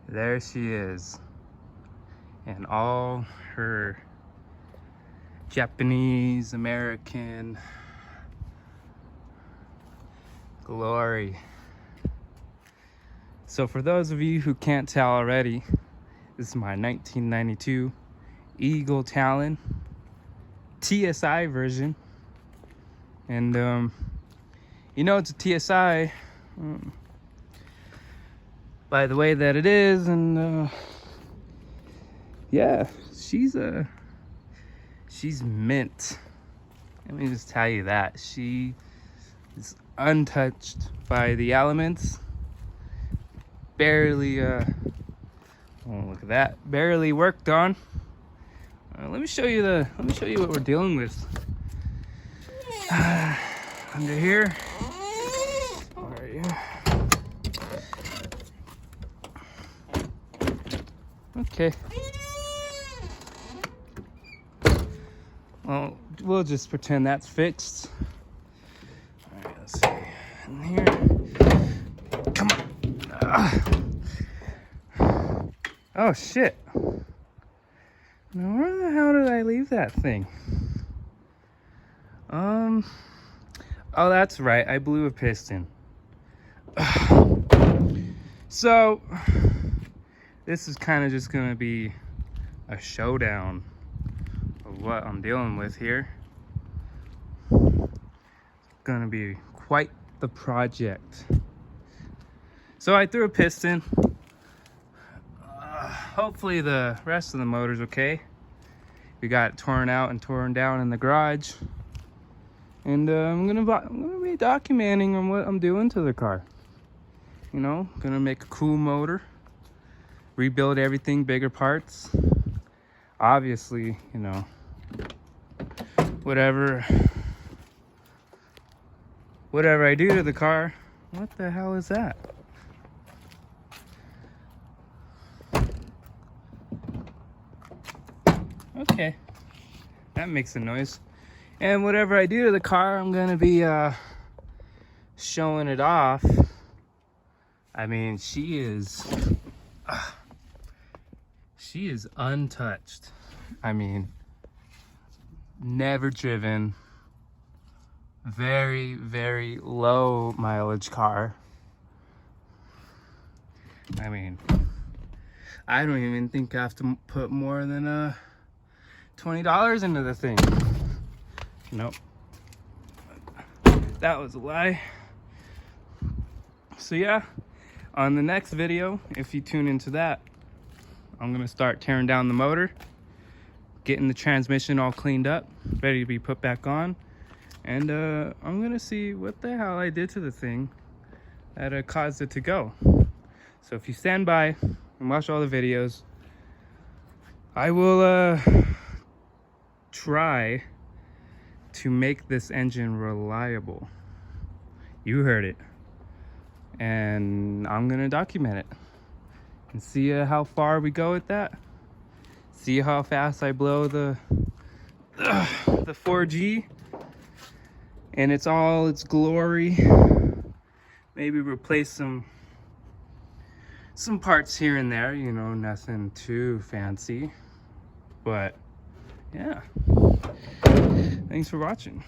There she is. And all her Japanese American glory. So for those of you who can't tell already, this is my 1992 EAGLE Talon TSI version. And you know it's a TSI by the way that it is. And yeah, she's mint. Let me just tell you that she is untouched by the elements. Barely oh, look at that, barely worked on. Let me show you what we're dealing with under here. Where are you? Okay. Well, we'll just pretend that's fixed. All right, let's see. In here. Come on. Oh, shit. Now, where the hell did I leave that thing? Oh, that's right. I blew a piston. So, this is kind of just going to be a showdown of what I'm dealing with here. It's going to be quite the project. So I threw a piston. Hopefully the rest of the motor's okay. We got it torn out and torn down in the garage. And I'm gonna be documenting on what I'm doing to the car. You know, gonna make a cool motor. Rebuild everything, bigger parts. Obviously, you know, whatever I do to the car. What the hell is that? Okay, that makes a noise. And whatever I do to the car, I'm gonna be showing it off. I mean, she is untouched. I mean, never driven, very, very low mileage car. I mean, I don't even think I have to put more than $20 into the thing. Nope, that was a lie. So yeah, on the next video, if you tune into that, I'm gonna start tearing down the motor, getting the transmission all cleaned up, ready to be put back on, and I'm gonna see what the hell I did to the thing that caused it to go. So if you stand by and watch all the videos, I will try to make this engine reliable. You heard it. And I'm gonna document it and see how far we go with that. See how fast I blow the 4G and it's all its glory. Maybe replace some parts here and there, you know, nothing too fancy. But yeah, thanks for watching.